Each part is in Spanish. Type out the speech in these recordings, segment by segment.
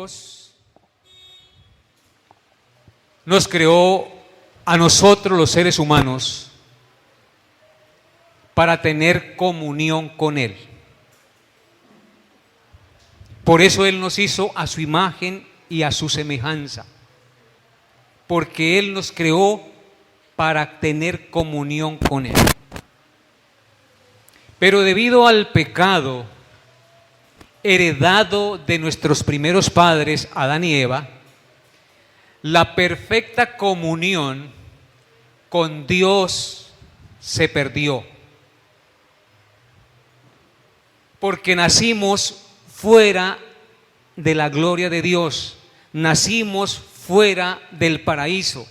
Dios nos creó a nosotros los seres humanos para tener comunión con Él. Por eso Él nos hizo a su imagen y a su semejanza, porque Él nos creó para tener comunión con Él. Pero debido al pecado heredado de nuestros primeros padres, Adán y Eva, la perfecta comunión con Dios se perdió. Porque nacimos fuera de la gloria de Dios, nacimos fuera del paraíso,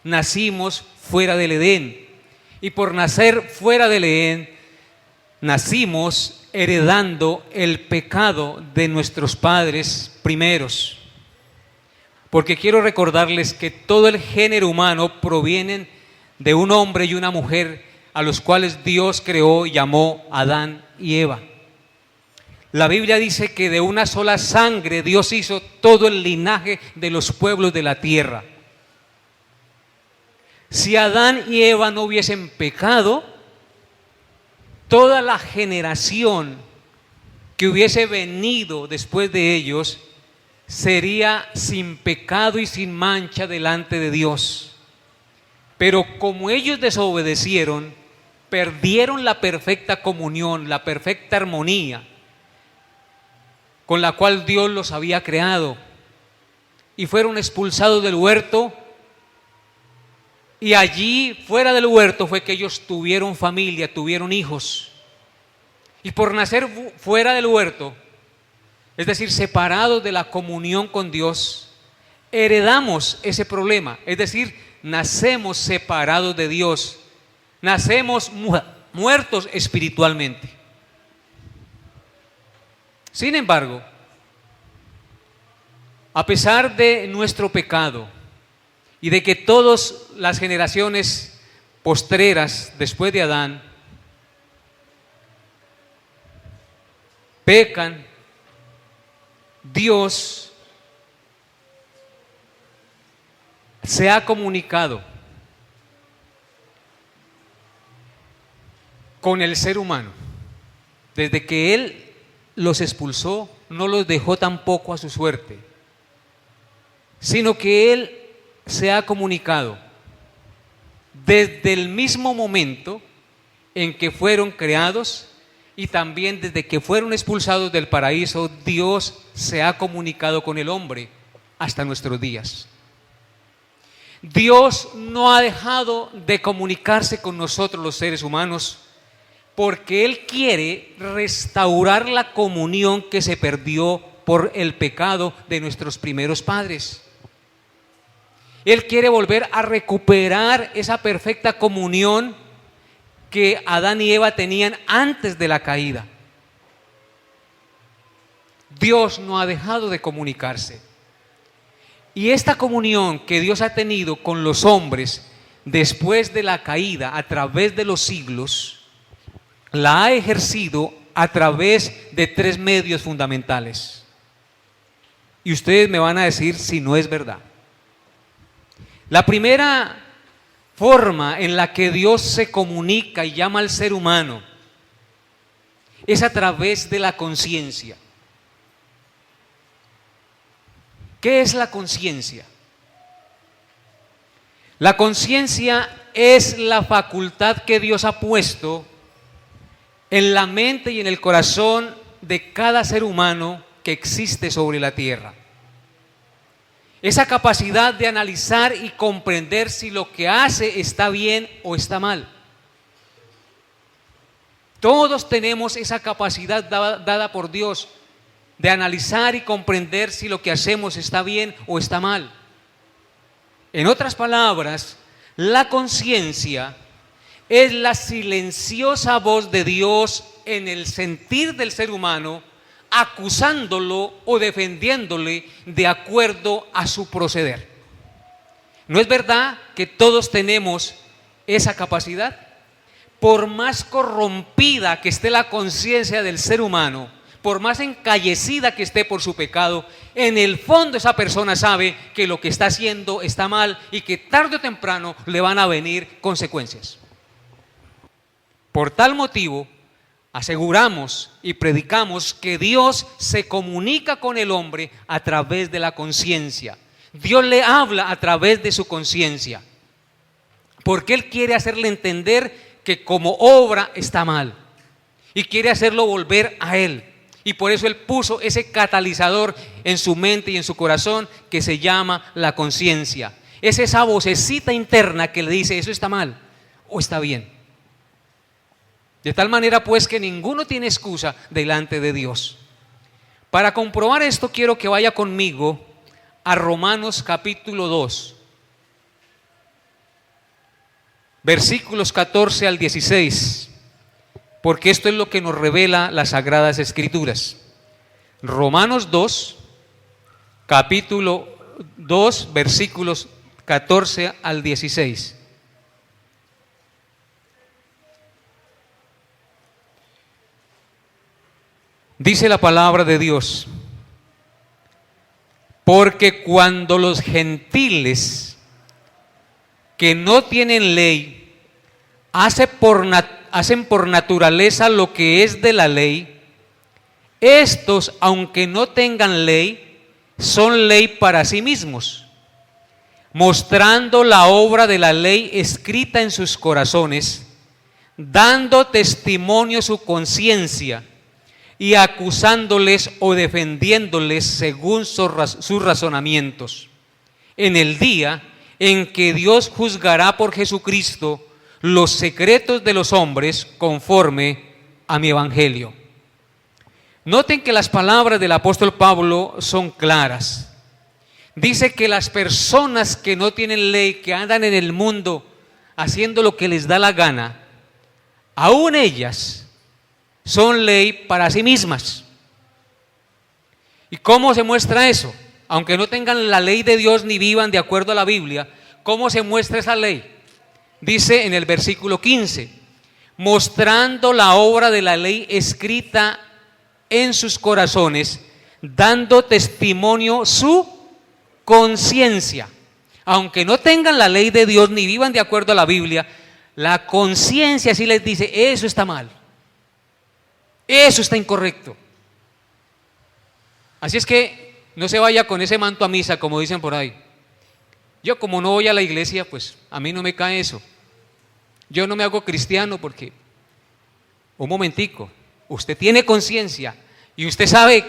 nacimos fuera del Edén. Y por nacer fuera del Edén, nacimos heredando el pecado de nuestros padres primeros. Porque quiero recordarles que todo el género humano provienen de un hombre y una mujer a los cuales Dios creó y llamó Adán y Eva. La Biblia dice que de una sola sangre Dios hizo todo el linaje de los pueblos de la tierra. Si Adán y Eva no hubiesen pecado, toda la generación que hubiese venido después de ellos sería sin pecado y sin mancha delante de Dios. Pero como ellos desobedecieron, perdieron la perfecta comunión, la perfecta armonía con la cual Dios los había creado, y fueron expulsados del huerto. Y allí, fuera del huerto, fue que ellos tuvieron familia, tuvieron hijos. Y por nacer fuera del huerto, es decir, separados de la comunión con Dios, heredamos ese problema. Es decir, nacemos separados de Dios, nacemos muertos espiritualmente. Sin embargo, a pesar de nuestro pecado y de que todas las generaciones postreras después de Adán pecan, Dios se ha comunicado con el ser humano. Desde que Él los expulsó, no los dejó tampoco a su suerte, sino que Él se ha comunicado desde el mismo momento en que fueron creados, y también desde que fueron expulsados del paraíso. Dios se ha comunicado con el hombre hasta nuestros días. Dios no ha dejado de comunicarse con nosotros los seres humanos, porque Él quiere restaurar la comunión que se perdió por el pecado de nuestros primeros padres. Él quiere volver a recuperar esa perfecta comunión que Adán y Eva tenían antes de la caída. Dios no ha dejado de comunicarse. Y esta comunión que Dios ha tenido con los hombres después de la caída a través de los siglos, la ha ejercido a través de tres medios fundamentales. Y ustedes me van a decir si no es verdad. La primera forma en la que Dios se comunica y llama al ser humano es a través de la conciencia. ¿Qué es la conciencia? La conciencia es la facultad que Dios ha puesto en la mente y en el corazón de cada ser humano que existe sobre la tierra. Esa capacidad de analizar y comprender si lo que hace está bien o está mal. Todos tenemos esa capacidad dada por Dios de analizar y comprender si lo que hacemos está bien o está mal. En otras palabras, la conciencia es la silenciosa voz de Dios en el sentir del ser humano, acusándolo o defendiéndole de acuerdo a su proceder. ¿No es verdad que todos tenemos esa capacidad? Por más corrompida que esté la conciencia del ser humano, por más encallecida que esté por su pecado, en el fondo esa persona sabe que lo que está haciendo está mal y que tarde o temprano le van a venir consecuencias. Por tal motivo, aseguramos y predicamos que Dios se comunica con el hombre a través de la conciencia. Dios le habla a través de su conciencia, porque Él quiere hacerle entender que como obra está mal y quiere hacerlo volver a Él. Y por eso Él puso ese catalizador en su mente y en su corazón que se llama la conciencia. Es esa vocecita interna que le dice eso está mal o está bien. De tal manera pues que ninguno tiene excusa delante de Dios. Para comprobar esto quiero que vaya conmigo a Romanos capítulo 2, versículos 14 al 16, porque esto es lo que nos revela las Sagradas Escrituras. Romanos 2, capítulo 2, versículos 14 al 16. Dice la palabra de Dios: porque cuando los gentiles que no tienen ley hacen por naturaleza lo que es de la ley, estos, aunque no tengan ley, son ley para sí mismos, mostrando la obra de la ley escrita en sus corazones, dando testimonio su conciencia y acusándoles o defendiéndoles según sus razonamientos, en el día en que Dios juzgará por Jesucristo los secretos de los hombres conforme a mi evangelio. Noten que las palabras del apóstol Pablo son claras. Dice que las personas que no tienen ley, que andan en el mundo haciendo lo que les da la gana, aún ellas son ley para sí mismas. ¿Y cómo se muestra eso? Aunque no tengan la ley de Dios ni vivan de acuerdo a la Biblia, ¿cómo se muestra esa ley? Dice en el versículo 15, mostrando la obra de la ley escrita en sus corazones, dando testimonio su conciencia. Aunque no tengan la ley de Dios ni vivan de acuerdo a la Biblia, la conciencia sí les dice, eso está mal, eso está incorrecto. Así es que no se vaya con ese manto a misa, como dicen por ahí. Yo como no voy a la iglesia, pues a mí no me cae eso. Yo no me hago cristiano porque, un momentico, usted tiene conciencia y usted sabe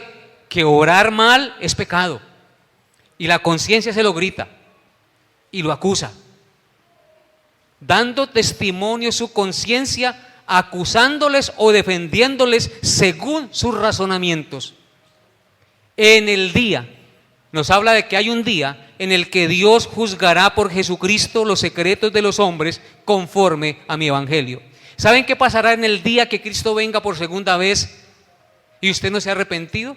que orar mal es pecado. Y la conciencia se lo grita y lo acusa, dando testimonio su conciencia, acusándoles o defendiéndoles según sus razonamientos. En el día, nos habla de que hay un día en el que Dios juzgará por Jesucristo los secretos de los hombres conforme a mi evangelio. ¿Saben qué pasará en el día que Cristo venga por segunda vez y usted no se ha arrepentido?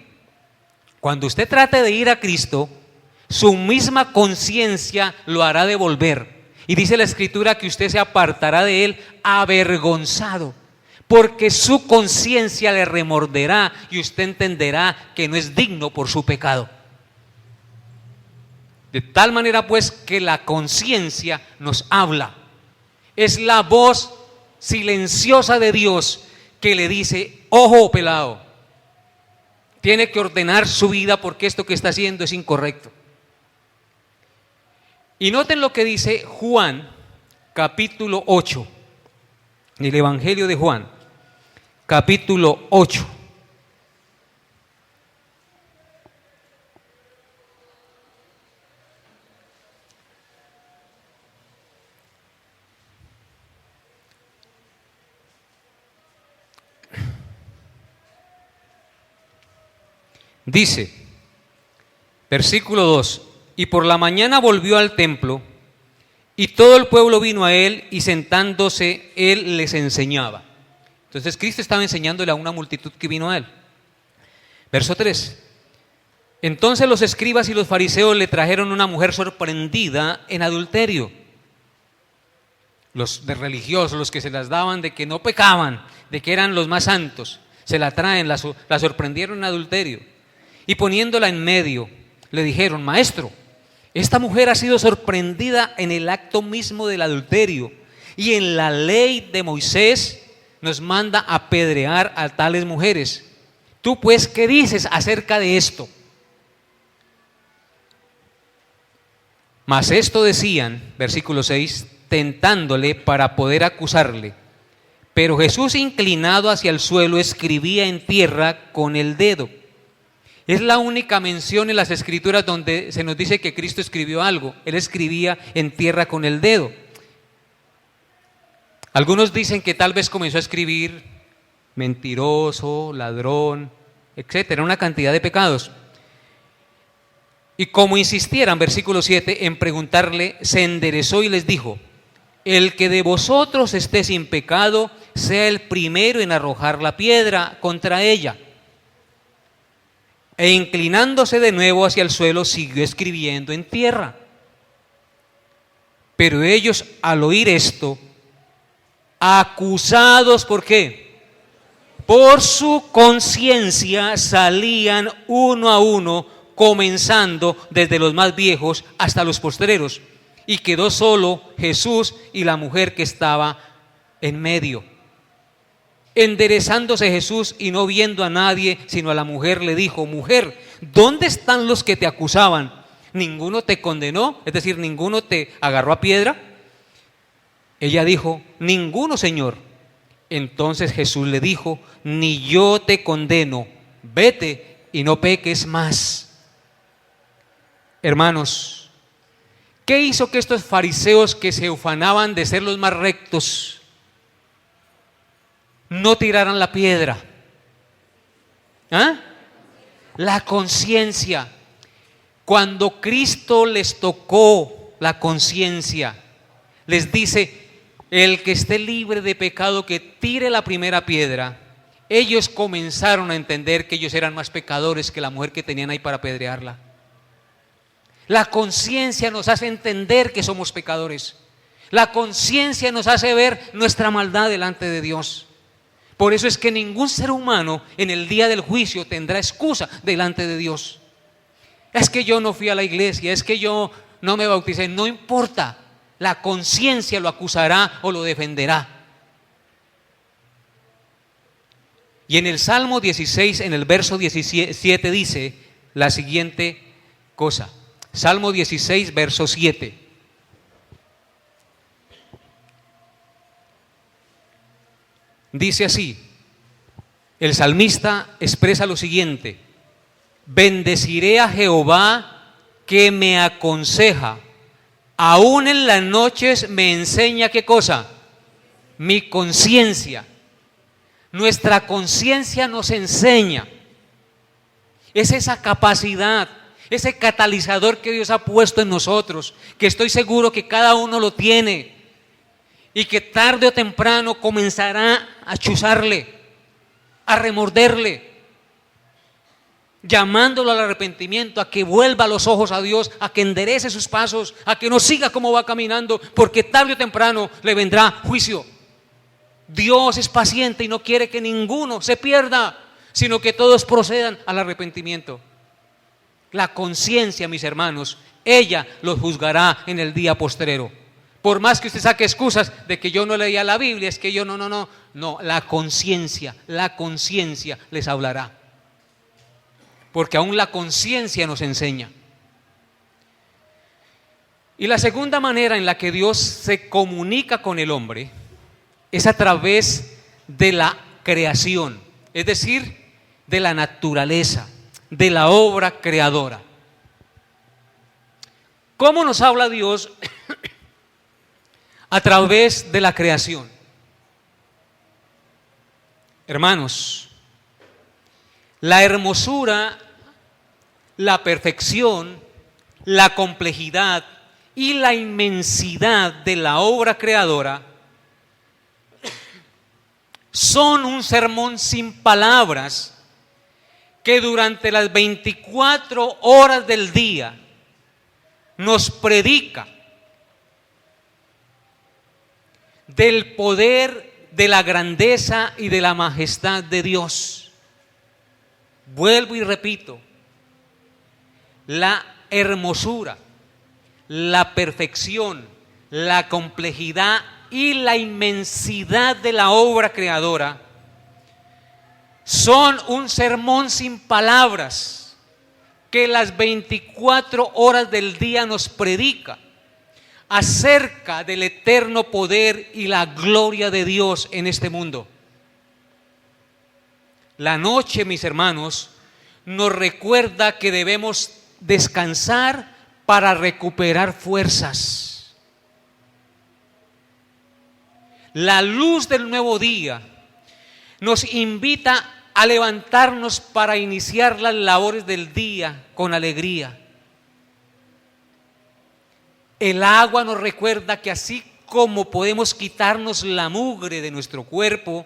Cuando usted trate de ir a Cristo, su misma conciencia lo hará devolver. Y dice la Escritura que usted se apartará de Él avergonzado, porque su conciencia le remorderá y usted entenderá que no es digno por su pecado. De tal manera pues que la conciencia nos habla. Es la voz silenciosa de Dios que le dice, ojo pelado, tiene que ordenar su vida porque esto que está haciendo es incorrecto. Y noten lo que dice Juan, capítulo 8, el Evangelio de Juan, capítulo 8. Dice, versículo 2, y por la mañana volvió al templo, y todo el pueblo vino a él, y sentándose él les enseñaba. Entonces Cristo estaba enseñándole a una multitud que vino a él. Verso 3, entonces los escribas y los fariseos le trajeron una mujer sorprendida en adulterio. Los de religiosos, los que se las daban de que no pecaban, de que eran los más santos, Se la traen, la sorprendieron en adulterio. Y poniéndola en medio, le dijeron: Maestro, esta mujer ha sido sorprendida en el acto mismo del adulterio. Y en la ley de Moisés nos manda apedrear a tales mujeres. Tú pues, ¿qué dices acerca de esto? Mas esto decían, versículo 6, tentándole para poder acusarle. Pero Jesús, inclinado hacia el suelo, escribía en tierra con el dedo. Es la única mención en las Escrituras donde se nos dice que Cristo escribió algo. Él escribía en tierra con el dedo. Algunos dicen que tal vez comenzó a escribir mentiroso, ladrón, etcétera, una cantidad de pecados. Y como insistieran, versículo 7, en preguntarle, se enderezó y les dijo: el que de vosotros esté sin pecado, sea el primero en arrojar la piedra contra ella. E inclinándose de nuevo hacia el suelo, siguió escribiendo en tierra. Pero ellos, al oír esto, acusados, ¿por qué? Por su conciencia, salían uno a uno, comenzando desde los más viejos hasta los postreros. Y quedó solo Jesús y la mujer que estaba en medio. Enderezándose Jesús y no viendo a nadie sino a la mujer, le dijo: mujer, ¿dónde están los que te acusaban? ¿Ninguno te condenó? Es decir, ¿ninguno te agarró a piedra? Ella dijo: ninguno, Señor. Entonces Jesús le dijo: ni yo te condeno, vete y no peques más. Hermanos, ¿qué hizo que estos fariseos, que se ufanaban de ser los más rectos, no tiraran la piedra? La conciencia. Cuando Cristo les tocó la conciencia, les dice: el que esté libre de pecado, que tire la primera piedra. Ellos comenzaron a entender que ellos eran más pecadores que la mujer que tenían ahí para apedrearla. La conciencia nos hace entender que somos pecadores. La conciencia nos hace ver nuestra maldad delante de Dios. Por eso es que ningún ser humano en el día del juicio tendrá excusa delante de Dios. Es que yo no fui a la iglesia, es que yo no me bauticé. No importa, la conciencia lo acusará o lo defenderá. Y en el Salmo 16, en el verso 17, dice la siguiente cosa. Salmo 16, verso 7. Dice así, el salmista expresa lo siguiente: bendeciré a Jehová que me aconseja, aún en las noches me enseña, ¿qué cosa? Mi conciencia. Nuestra conciencia nos enseña. Es esa capacidad, ese catalizador que Dios ha puesto en nosotros, que estoy seguro que cada uno lo tiene y que tarde o temprano comenzará a chuzarle, a remorderle, llamándolo al arrepentimiento, a que vuelva los ojos a Dios, a que enderece sus pasos, a que no siga como va caminando, porque tarde o temprano le vendrá juicio. Dios es paciente y no quiere que ninguno se pierda, sino que todos procedan al arrepentimiento. La conciencia, mis hermanos, ella los juzgará en el día postrero. Por más que usted saque excusas de que yo no leía la Biblia, es que yo no, la conciencia les hablará. Porque aún la conciencia nos enseña. Y la segunda manera en la que Dios se comunica con el hombre es a través de la creación, es decir, de la naturaleza, de la obra creadora. ¿Cómo nos habla Dios? A través de la creación. Hermanos, la hermosura, la perfección, la complejidad y la inmensidad de la obra creadora son un sermón sin palabras que durante las 24 horas del día nos predica del poder de la grandeza y de la majestad de Dios. Vuelvo y repito, la hermosura, la perfección, la complejidad y la inmensidad de la obra creadora son un sermón sin palabras que las 24 horas del día nos predica acerca del eterno poder y la gloria de Dios en este mundo. La noche, mis hermanos, nos recuerda que debemos descansar para recuperar fuerzas. La luz del nuevo día nos invita a levantarnos para iniciar las labores del día con alegría. El agua nos recuerda que así como podemos quitarnos la mugre de nuestro cuerpo,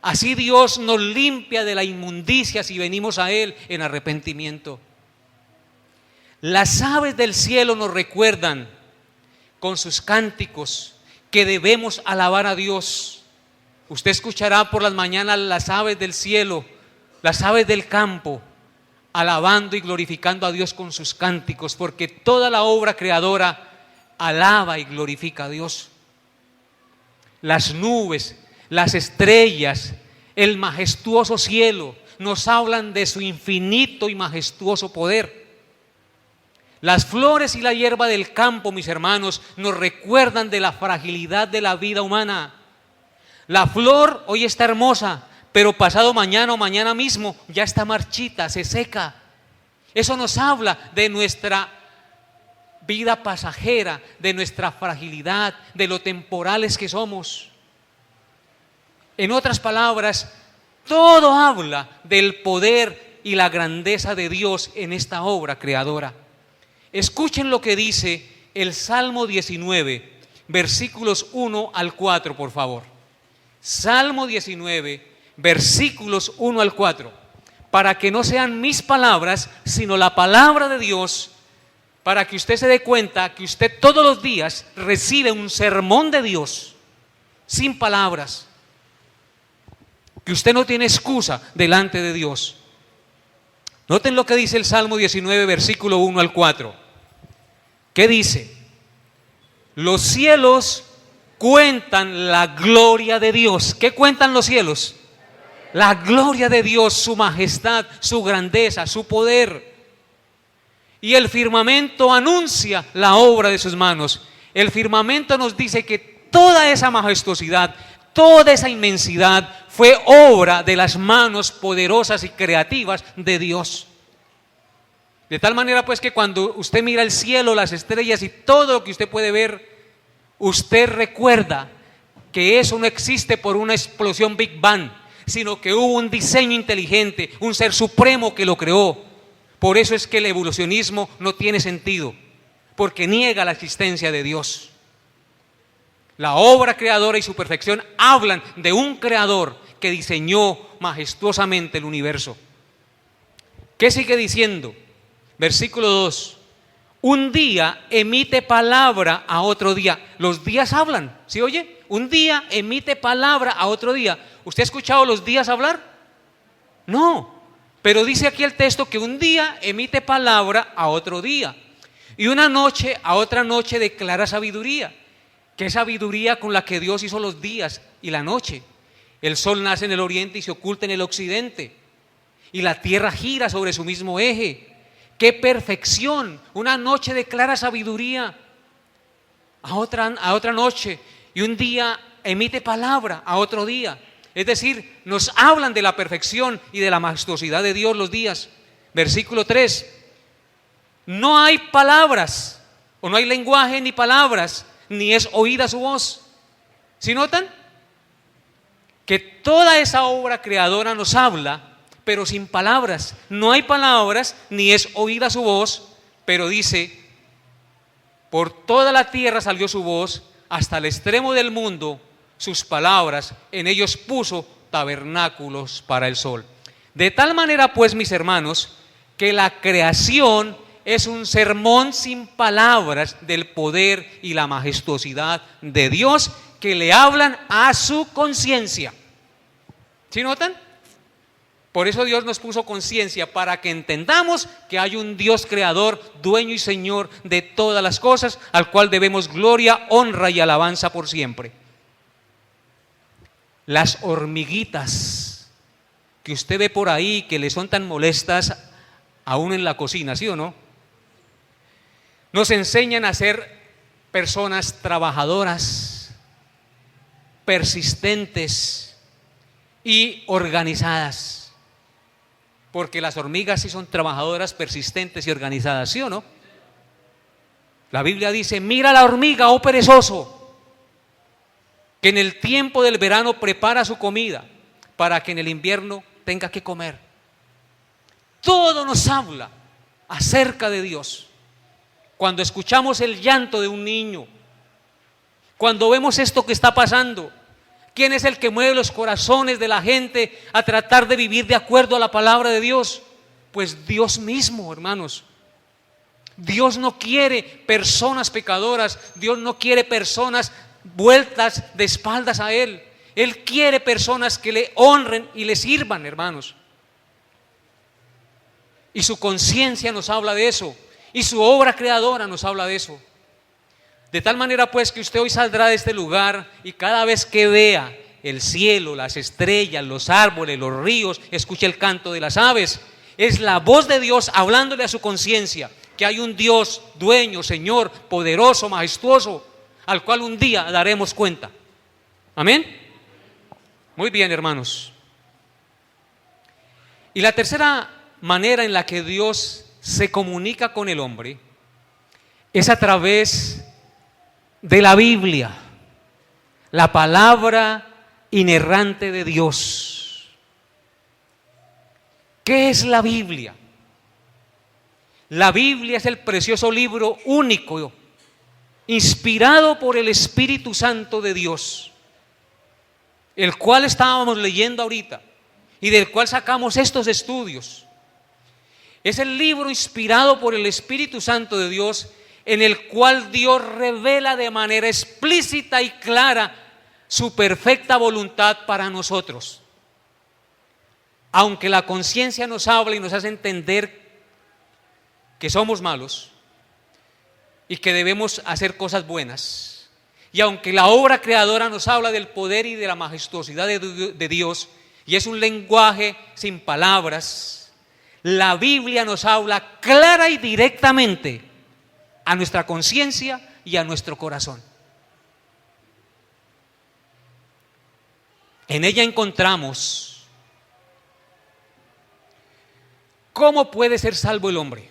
así Dios nos limpia de la inmundicia si venimos a Él en arrepentimiento. Las aves del cielo nos recuerdan con sus cánticos que debemos alabar a Dios. Usted escuchará por las mañanas las aves del cielo, las aves del campo, alabando y glorificando a Dios con sus cánticos, porque toda la obra creadora alaba y glorifica a Dios. Las nubes, las estrellas, el majestuoso cielo nos hablan de su infinito y majestuoso poder. Las flores y la hierba del campo, mis hermanos, nos recuerdan de la fragilidad de la vida humana. La flor hoy está hermosa, pero pasado mañana o mañana mismo ya está marchita, se seca. Eso nos habla de nuestra vida pasajera, de nuestra fragilidad, de lo temporales que somos. En otras palabras, todo habla del poder y la grandeza de Dios en esta obra creadora. Escuchen lo que dice el Salmo 19, versículos 1 al 4, por favor. Salmo 19, versículos 1 al 4. Para que no sean mis palabras, sino la palabra de Dios, para que usted se dé cuenta que usted todos los días recibe un sermón de Dios, sin palabras. Que usted no tiene excusa delante de Dios. Noten lo que dice el Salmo 19, versículo 1 al 4. ¿Qué dice? Los cielos cuentan la gloria de Dios. ¿Qué cuentan los cielos? La gloria de Dios, su majestad, su grandeza, su poder. Y el firmamento anuncia la obra de sus manos. El firmamento nos dice que toda esa majestuosidad, toda esa inmensidad fue obra de las manos poderosas y creativas de Dios. De tal manera pues que cuando usted mira el cielo, las estrellas y todo lo que usted puede ver, usted recuerda que eso no existe por una explosión Big Bang, sino que hubo un diseño inteligente, un ser supremo que lo creó. Por eso es que el evolucionismo no tiene sentido, porque niega la existencia de Dios. La obra creadora y su perfección hablan de un creador que diseñó majestuosamente el universo. ¿Qué sigue diciendo? Versículo 2. Un día emite palabra a otro día. Los días hablan, ¿sí oye? Un día emite palabra a otro día. ¿Usted ha escuchado los días hablar? No, pero dice aquí el texto que un día emite palabra a otro día. Y una noche a otra noche declara sabiduría. ¿Qué sabiduría con la que Dios hizo los días y la noche? El sol nace en el oriente y se oculta en el occidente. Y la tierra gira sobre su mismo eje. ¡Qué perfección! Una noche declara sabiduría a otra noche, y un día emite palabra a otro día. Es decir, nos hablan de la perfección y de la majestuosidad de Dios los días. Versículo 3. No hay palabras, o no hay lenguaje ni palabras, ni es oída su voz. ¿Sí notan? Que toda esa obra creadora nos habla, pero sin palabras. No hay palabras, ni es oída su voz, pero dice, por toda la tierra salió su voz, hasta el extremo del mundo, sus palabras, en ellos puso tabernáculos para el sol. De tal manera, pues, mis hermanos, que la creación es un sermón sin palabras del poder y la majestuosidad de Dios que le hablan a su conciencia. ¿Sí notan? Por eso Dios nos puso conciencia, para que entendamos que hay un Dios creador, dueño y señor de todas las cosas, al cual debemos gloria, honra y alabanza por siempre. Las hormiguitas que usted ve por ahí, que le son tan molestas aún en la cocina, ¿sí o no? Nos enseñan a ser personas trabajadoras, persistentes y organizadas. Porque las hormigas sí son trabajadoras, persistentes y organizadas, ¿sí o no? La Biblia dice: mira la hormiga, oh perezoso, que en el tiempo del verano prepara su comida, para que en el invierno tenga que comer. Todo nos habla acerca de Dios. Cuando escuchamos el llanto de un niño, cuando vemos esto que está pasando, ¿quién es el que mueve los corazones de la gente a tratar de vivir de acuerdo a la palabra de Dios? Pues Dios mismo, hermanos. Dios no quiere personas pecadoras, Dios no quiere personas vueltas de espaldas a Él. Él quiere personas que le honren y le sirvan, hermanos. Y su conciencia nos habla de eso, y su obra creadora nos habla de eso. De tal manera pues que usted hoy saldrá de este lugar y cada vez que vea el cielo, las estrellas, los árboles, los ríos, escuche el canto de las aves, es la voz de Dios hablándole a su conciencia que hay un Dios dueño, Señor, poderoso, majestuoso, al cual un día daremos cuenta. Amén. Muy bien, hermanos. Y la tercera manera en la que Dios se comunica con el hombre es a través de la Biblia, la palabra inerrante de Dios. ¿Qué es la Biblia? La Biblia es el precioso libro único, inspirado por el Espíritu Santo de Dios, el cual estábamos leyendo ahorita y del cual sacamos estos estudios. Es el libro inspirado por el Espíritu Santo de Dios, en el cual Dios revela de manera explícita y clara su perfecta voluntad para nosotros. Aunque la conciencia nos habla y nos hace entender que somos malos y que debemos hacer cosas buenas, y aunque la obra creadora nos habla del poder y de la majestuosidad de Dios, y es un lenguaje sin palabras, la Biblia nos habla clara y directamente a nuestra conciencia y a nuestro corazón. En ella encontramos cómo puede ser salvo el hombre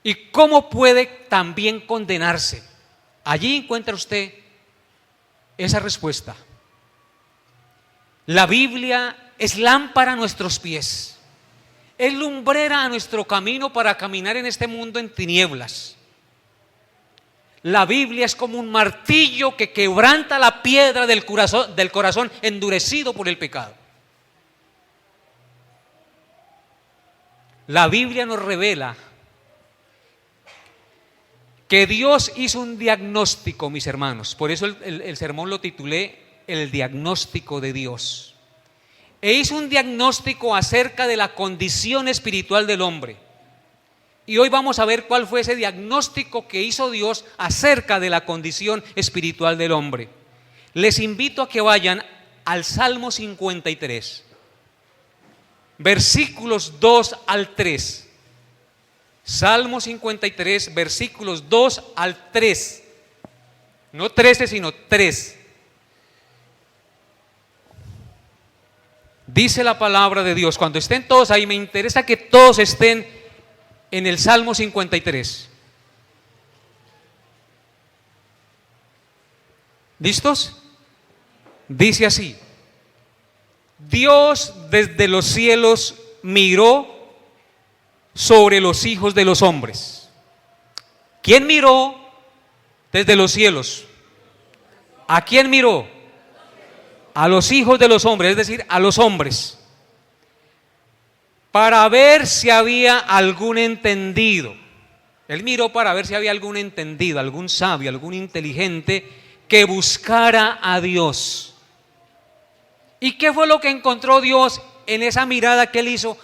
y cómo puede también condenarse. Allí encuentra usted esa respuesta. La Biblia es lámpara a nuestros pies, es lumbrera a nuestro camino para caminar en este mundo en tinieblas. La Biblia es como un martillo que quebranta la piedra del corazón endurecido por el pecado. La Biblia nos revela que Dios hizo un diagnóstico, mis hermanos. Por eso el sermón lo titulé El diagnóstico de Dios. E hizo un diagnóstico acerca de la condición espiritual del hombre. Y hoy vamos a ver cuál fue ese diagnóstico que hizo Dios acerca de la condición espiritual del hombre. Les invito a que vayan al Salmo 53, versículos 2 al 3. Salmo 53, versículos 2 al 3. No 13, sino 3. Dice la palabra de Dios. Cuando estén todos ahí, me interesa que todos estén en el Salmo 53. ¿Listos? Dice así: Dios desde los cielos miró sobre los hijos de los hombres. ¿Quién miró desde los cielos? ¿A quién miró? A los hijos de los hombres, es decir, a los hombres, para ver si había algún entendido. Él miró para ver si había algún entendido, algún sabio, algún inteligente que buscara a Dios. ¿Y qué fue lo que encontró Dios en esa mirada que él hizo?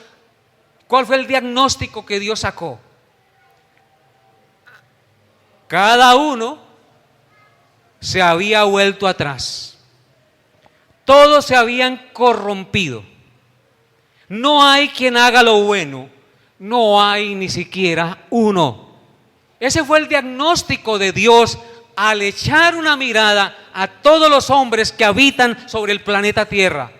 ¿Cuál fue el diagnóstico que Dios sacó? Cada uno se había vuelto atrás. Todos se habían corrompido. No hay quien haga lo bueno. No hay ni siquiera uno. Ese fue el diagnóstico de Dios al echar una mirada a todos los hombres que habitan sobre el planeta Tierra.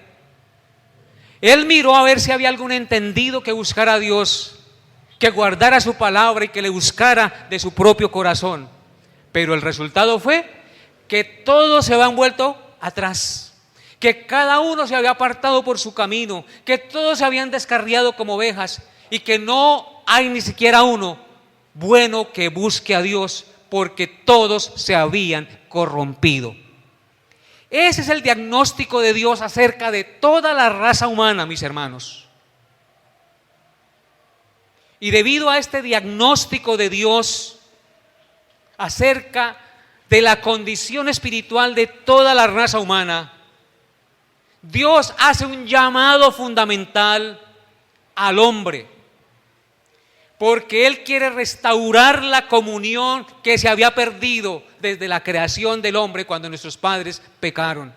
Él miró a ver si había algún entendido que buscara a Dios, que guardara su palabra y que le buscara de su propio corazón. Pero el resultado fue que todos se habían vuelto atrás, que cada uno se había apartado por su camino, que todos se habían descarriado como ovejas y que no hay ni siquiera uno bueno que busque a Dios, porque todos se habían corrompido. Ese es el diagnóstico de Dios acerca de toda la raza humana, mis hermanos. Y debido a este diagnóstico de Dios acerca de la condición espiritual de toda la raza humana, Dios hace un llamado fundamental al hombre, porque Él quiere restaurar la comunión que se había perdido desde la creación del hombre cuando nuestros padres pecaron.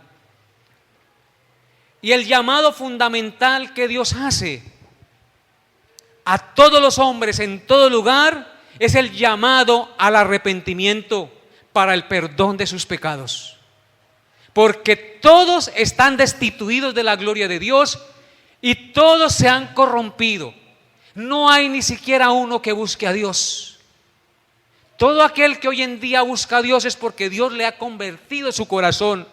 Y el llamado fundamental que Dios hace a todos los hombres en todo lugar es el llamado al arrepentimiento para el perdón de sus pecados. Porque todos están destituidos de la gloria de Dios y todos se han corrompido. No hay ni siquiera uno que busque a Dios. Todo aquel que hoy en día busca a Dios es porque Dios le ha convertido su corazón.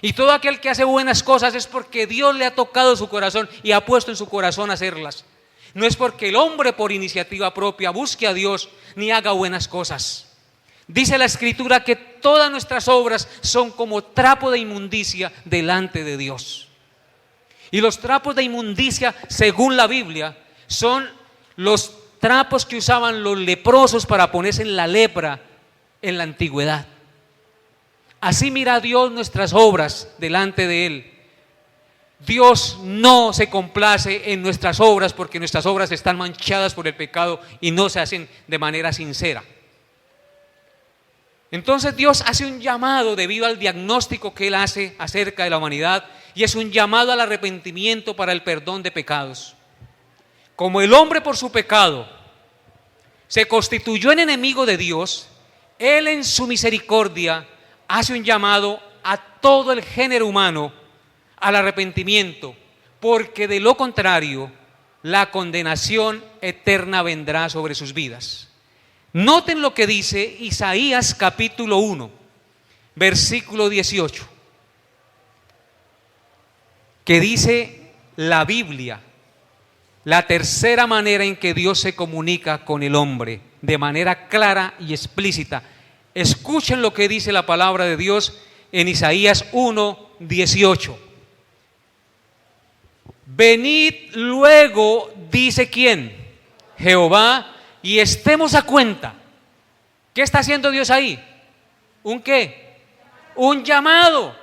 Y todo aquel que hace buenas cosas es porque Dios le ha tocado su corazón y ha puesto en su corazón hacerlas. No es porque el hombre por iniciativa propia busque a Dios ni haga buenas cosas. Dice la Escritura que todas nuestras obras son como trapo de inmundicia delante de Dios. Y los trapos de inmundicia, según la Biblia, son los trapos que usaban los leprosos para ponerse en la lepra en la antigüedad. Así mira Dios nuestras obras delante de Él. Dios no se complace en nuestras obras porque nuestras obras están manchadas por el pecado y no se hacen de manera sincera. Entonces Dios hace un llamado debido al diagnóstico que Él hace acerca de la humanidad, y es un llamado al arrepentimiento para el perdón de pecados. Como el hombre por su pecado se constituyó en enemigo de Dios, Él en su misericordia hace un llamado a todo el género humano al arrepentimiento, porque de lo contrario la condenación eterna vendrá sobre sus vidas. Noten lo que dice Isaías capítulo 1, versículo 18, que dice la Biblia, la tercera manera en que Dios se comunica con el hombre, de manera clara y explícita. Escuchen lo que dice la palabra de Dios en Isaías 1, 18. Venid luego, dice ¿quién? Jehová, y estemos a cuenta. ¿Qué está haciendo Dios ahí? ¿Un qué? Un llamado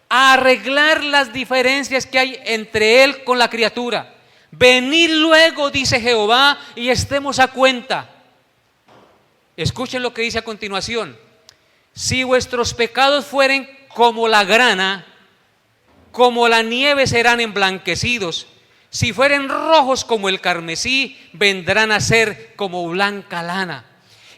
a arreglar las diferencias que hay entre Él con la criatura. Venid luego, dice Jehová, y estemos a cuenta. Escuchen lo que dice a continuación. Si vuestros pecados fueren como la grana, como la nieve serán emblanquecidos. Si fueren rojos como el carmesí, vendrán a ser como blanca lana.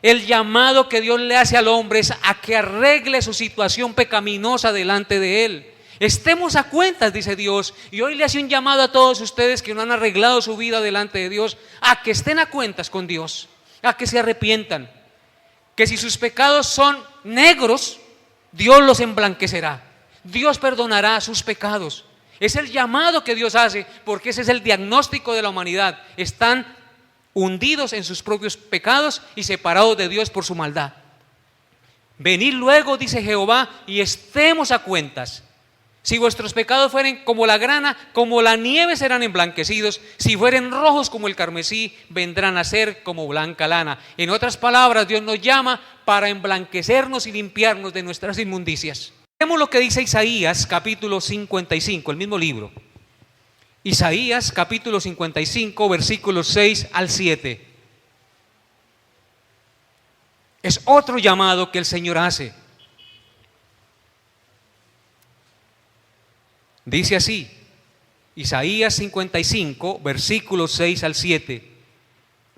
El llamado que Dios le hace al hombre es a que arregle su situación pecaminosa delante de Él. Estemos a cuentas, dice Dios, y hoy le hace un llamado a todos ustedes que no han arreglado su vida delante de Dios, a que estén a cuentas con Dios, a que se arrepientan, que si sus pecados son negros, Dios los emblanquecerá, Dios perdonará sus pecados. Es el llamado que Dios hace, porque ese es el diagnóstico de la humanidad. Están hundidos en sus propios pecados y separados de Dios por su maldad. Venid luego, dice Jehová, y estemos a cuentas. Si vuestros pecados fueren como la grana, como la nieve serán emblanquecidos. Si fueren rojos como el carmesí, vendrán a ser como blanca lana. En otras palabras, Dios nos llama para emblanquecernos y limpiarnos de nuestras inmundicias. Vemos lo que dice Isaías capítulo 55, el mismo libro. Isaías capítulo 55, versículos 6 al 7. Es otro llamado que el Señor hace. Dice así, Isaías 55, versículos 6 al 7.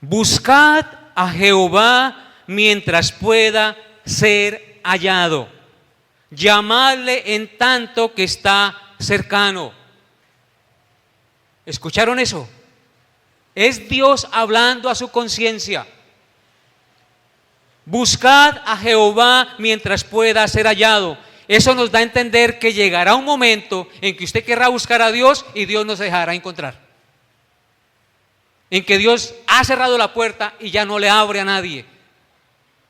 Buscad a Jehová mientras pueda ser hallado. Llamadle en tanto que está cercano. ¿Escucharon eso? Es Dios hablando a su conciencia. Buscad a Jehová mientras pueda ser hallado. Eso nos da a entender que llegará un momento en que usted querrá buscar a Dios y Dios no se dejará encontrar. En que Dios ha cerrado la puerta y ya no le abre a nadie.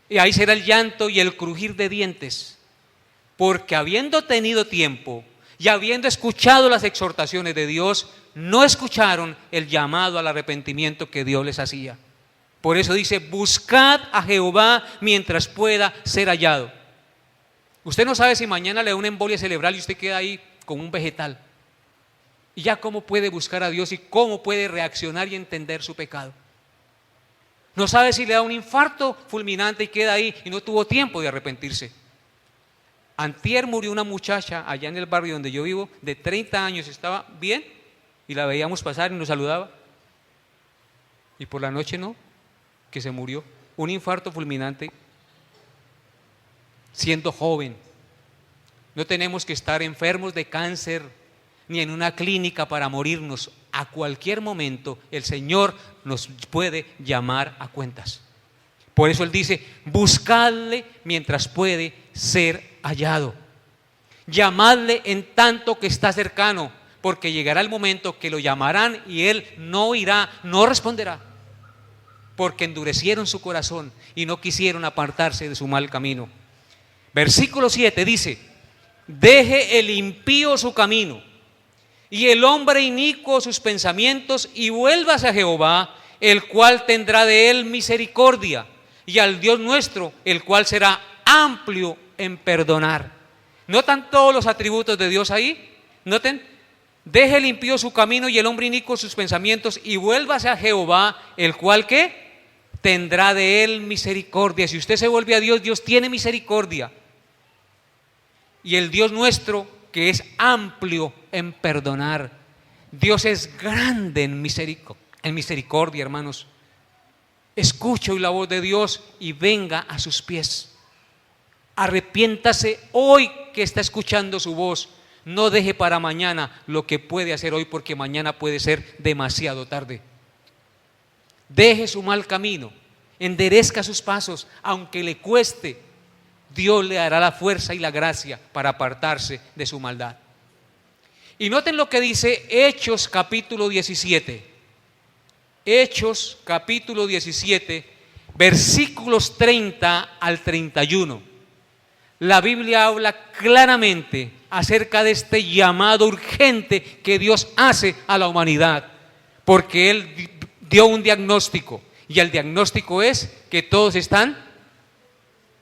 Y ahí será el llanto y el crujir de dientes. Porque habiendo tenido tiempo y habiendo escuchado las exhortaciones de Dios, no escucharon el llamado al arrepentimiento que Dios les hacía. Por eso dice, buscad a Jehová mientras pueda ser hallado. Usted no sabe si mañana le da una embolia cerebral y usted queda ahí como un vegetal. Y ya cómo puede buscar a Dios y cómo puede reaccionar y entender su pecado. No sabe si le da un infarto fulminante y queda ahí y no tuvo tiempo de arrepentirse. Antier murió una muchacha allá en el barrio donde yo vivo, de 30 años, estaba bien y la veíamos pasar y nos saludaba. Y por la noche no, que se murió, un infarto fulminante. Siendo joven, no tenemos que estar enfermos de cáncer ni en una clínica para morirnos. A cualquier momento el Señor nos puede llamar a cuentas. Por eso Él dice, buscadle mientras puede ser hallado. Llamadle en tanto que está cercano, porque llegará el momento que lo llamarán y Él no irá, no responderá, porque endurecieron su corazón y no quisieron apartarse de su mal camino. Versículo 7 dice, deje el impío su camino y el hombre inicuo sus pensamientos y vuélvase a Jehová, el cual tendrá de él misericordia, y al Dios nuestro, el cual será amplio en perdonar. ¿Notan todos los atributos de Dios ahí? ¿Noten? Deje el impío su camino y el hombre inicuo sus pensamientos y vuélvase a Jehová, el cual ¿qué? Tendrá de él misericordia. Si usted se vuelve a Dios, Dios tiene misericordia. Y el Dios nuestro, que es amplio en perdonar. Dios es grande en misericordia, hermanos. Escuche hoy la voz de Dios y venga a sus pies. Arrepiéntase hoy que está escuchando su voz. No deje para mañana lo que puede hacer hoy, porque mañana puede ser demasiado tarde. Deje su mal camino, enderezca sus pasos, aunque le cueste. Dios le dará la fuerza y la gracia para apartarse de su maldad. Y noten lo que dice Hechos capítulo 17. Hechos capítulo 17, versículos 30 al 31. La Biblia habla claramente acerca de este llamado urgente que Dios hace a la humanidad, porque Él dio un diagnóstico, y el diagnóstico es que todos están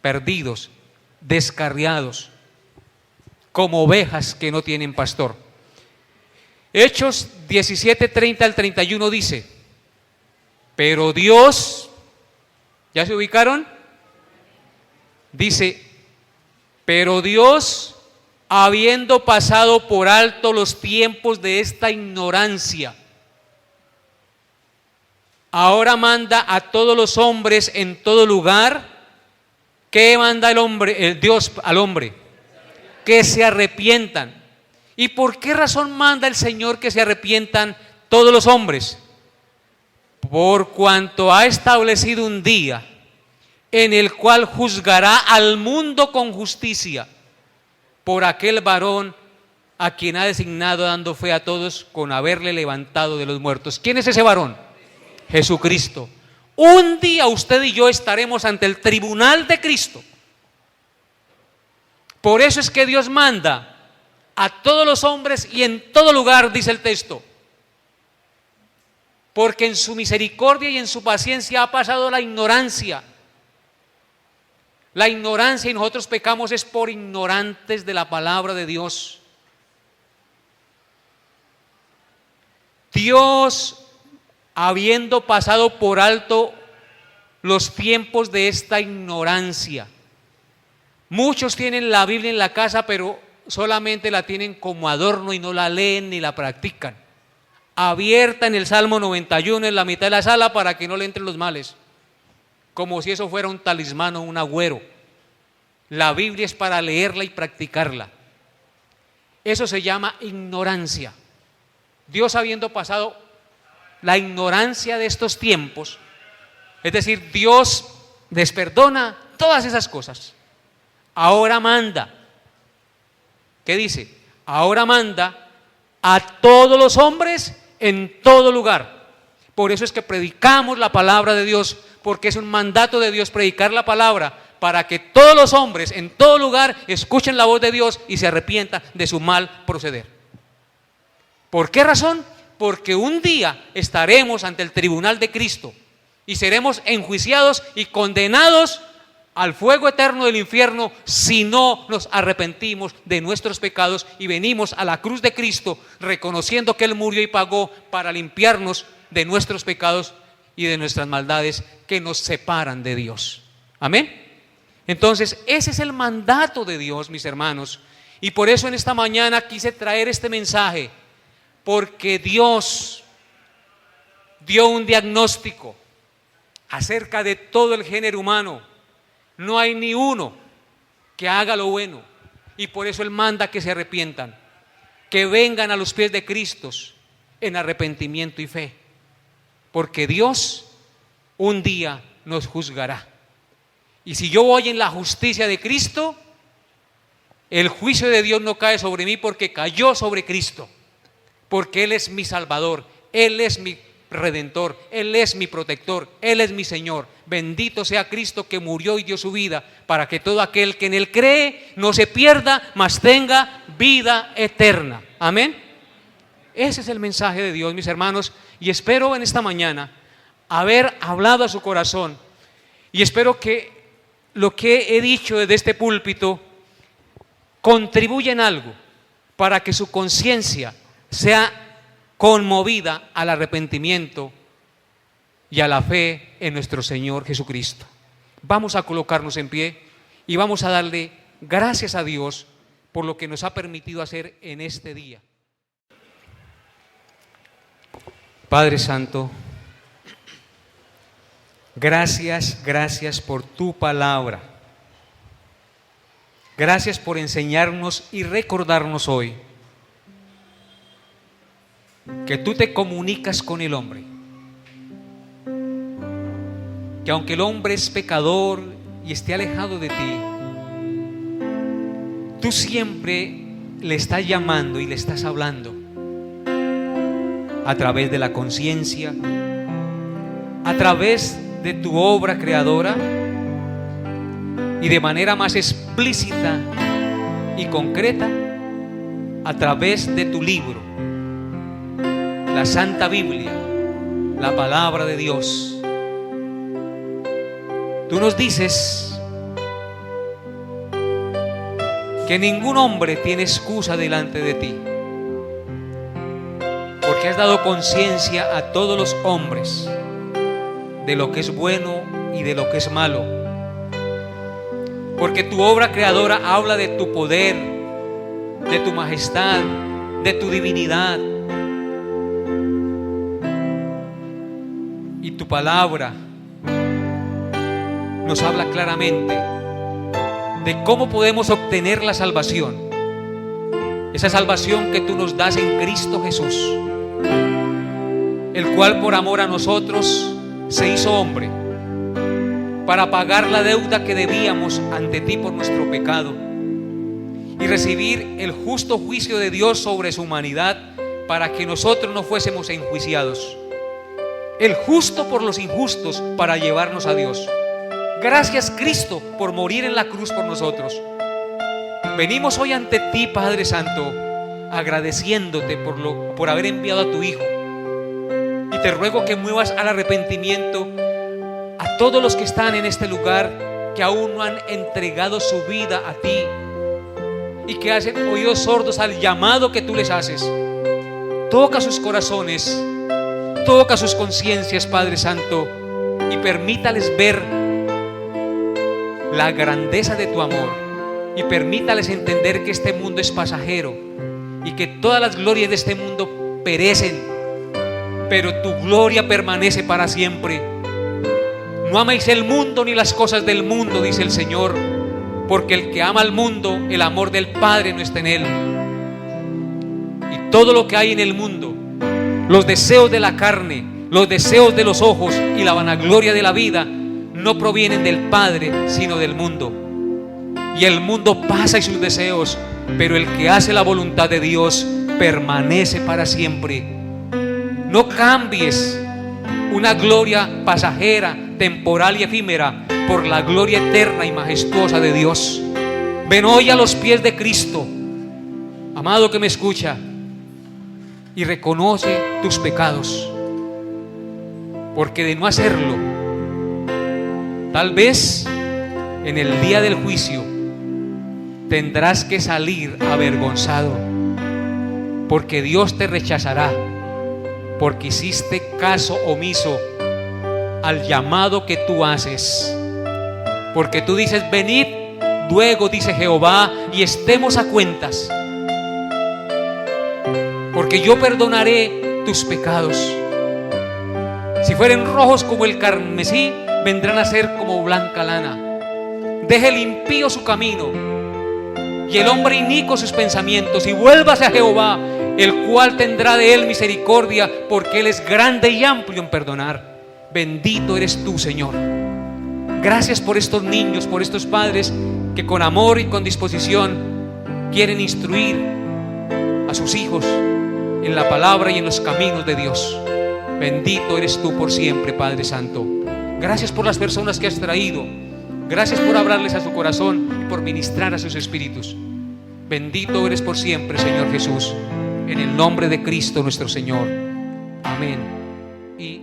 perdidos, descarriados, como ovejas que no tienen pastor. Hechos 17, 30 al 31 dice, pero Dios, ¿ya se ubicaron? Dice, pero Dios, habiendo pasado por alto los tiempos de esta ignorancia, ahora manda a todos los hombres en todo lugar. ¿Qué manda el Dios al hombre? Que se arrepientan. ¿Y por qué razón manda el Señor que se arrepientan todos los hombres? Por cuanto ha establecido un día en el cual juzgará al mundo con justicia por aquel varón a quien ha designado, dando fe a todos con haberle levantado de los muertos. ¿Quién es ese varón? Jesucristo. Un día usted y yo estaremos ante el tribunal de Cristo. Por eso es que Dios manda a todos los hombres y en todo lugar, dice el texto. Porque en su misericordia y en su paciencia ha pasado la ignorancia. La ignorancia, y nosotros pecamos es por ignorantes de la palabra de Dios. Dios, habiendo pasado por alto los tiempos de esta ignorancia. Muchos tienen la Biblia en la casa, pero solamente la tienen como adorno y no la leen ni la practican. Abierta en el Salmo 91 en la mitad de la sala para que no le entren los males, como si eso fuera un talismán o un agüero. La Biblia es para leerla y practicarla. Eso se llama ignorancia. Dios, habiendo pasado la ignorancia de estos tiempos, es decir, Dios les perdona todas esas cosas. Ahora manda, ¿qué dice? Ahora manda a todos los hombres en todo lugar. Por eso es que predicamos la palabra de Dios, porque es un mandato de Dios predicar la palabra, para que todos los hombres en todo lugar escuchen la voz de Dios y se arrepientan de su mal proceder. ¿Por qué razón? Porque un día estaremos ante el tribunal de Cristo y seremos enjuiciados y condenados al fuego eterno del infierno si no nos arrepentimos de nuestros pecados y venimos a la cruz de Cristo reconociendo que Él murió y pagó para limpiarnos de nuestros pecados y de nuestras maldades que nos separan de Dios. Amén. Entonces, ese es el mandato de Dios, mis hermanos, y por eso en esta mañana quise traer este mensaje, porque Dios dio un diagnóstico acerca de todo el género humano. No hay ni uno que haga lo bueno, y por eso Él manda que se arrepientan, que vengan a los pies de Cristo en arrepentimiento y fe, porque Dios un día nos juzgará. Y si yo voy en la justicia de Cristo, el juicio de Dios no cae sobre mí porque cayó sobre Cristo, porque Él es mi Salvador, Él es mi Redentor, Él es mi protector, Él es mi Señor. Bendito sea Cristo que murió y dio su vida para que todo aquel que en Él cree no se pierda, mas tenga vida eterna. Amén. Ese es el mensaje de Dios, mis hermanos, y espero en esta mañana haber hablado a su corazón, y espero que lo que he dicho desde este púlpito contribuya en algo para que su conciencia sea conmovida al arrepentimiento y a la fe en nuestro Señor Jesucristo. Vamos a colocarnos en pie y vamos a darle gracias a Dios por lo que nos ha permitido hacer en este día. Padre Santo, gracias por tu palabra. Gracias por enseñarnos y recordarnos hoy que tú te comunicas con el hombre, que aunque el hombre es pecador y esté alejado de ti, tú siempre le estás llamando y le estás hablando a través de la conciencia, a través de tu obra creadora y de manera más explícita y concreta a través de tu libro, la Santa Biblia, la palabra de Dios. Tú nos dices que ningún hombre tiene excusa delante de ti, porque has dado conciencia a todos los hombres de lo que es bueno y de lo que es malo, porque tu obra creadora habla de tu poder, de tu majestad, de tu divinidad, y tu palabra nos habla claramente de cómo podemos obtener la salvación, esa salvación que tú nos das en Cristo Jesús, el cual por amor a nosotros se hizo hombre para pagar la deuda que debíamos ante ti por nuestro pecado y recibir el justo juicio de Dios sobre su humanidad para que nosotros no fuésemos enjuiciados, el justo por los injustos para llevarnos a Dios. Gracias, Cristo, por morir en la cruz por nosotros. Venimos hoy ante ti, Padre Santo, agradeciéndote por haber enviado a tu Hijo. Y te ruego que muevas al arrepentimiento a todos los que están en este lugar, que aún no han entregado su vida a ti y que hacen oídos sordos al llamado que tú les haces. Toca sus corazones, toca sus conciencias, Padre Santo, y permítales ver la grandeza de tu amor, y permítales entender que este mundo es pasajero y que todas las glorias de este mundo perecen, pero tu gloria permanece para siempre. No améis el mundo ni las cosas del mundo, dice el Señor, porque el que ama al mundo, el amor del Padre no está en él. Y todo lo que hay en el mundo, los deseos de la carne, los deseos de los ojos y la vanagloria de la vida, no provienen del Padre, sino del mundo. Y el mundo pasa y sus deseos, pero el que hace la voluntad de Dios permanece para siempre. No cambies una gloria pasajera, temporal y efímera por la gloria eterna y majestuosa de Dios. Ven hoy a los pies de Cristo, amado que me escucha, y reconoce tus pecados, porque de no hacerlo, tal vez en el día del juicio tendrás que salir avergonzado, porque Dios te rechazará, porque hiciste caso omiso al llamado que tú haces. Porque tú dices: venid luego, dice Jehová, y estemos a cuentas, porque yo perdonaré tus pecados. Si fueren rojos como el carmesí, vendrán a ser como blanca lana. Deje el impío su camino y el hombre inicuo sus pensamientos, y vuélvase a Jehová, el cual tendrá de él misericordia, porque él es grande y amplio en perdonar. Bendito eres tú, Señor. Gracias por estos niños, por estos padres que con amor y con disposición quieren instruir a sus hijos en la palabra y en los caminos de Dios. Bendito eres tú por siempre, Padre Santo. Gracias por las personas que has traído. Gracias por hablarles a su corazón y por ministrar a sus espíritus. Bendito eres por siempre, Señor Jesús. En el nombre de Cristo nuestro Señor. Amén. Y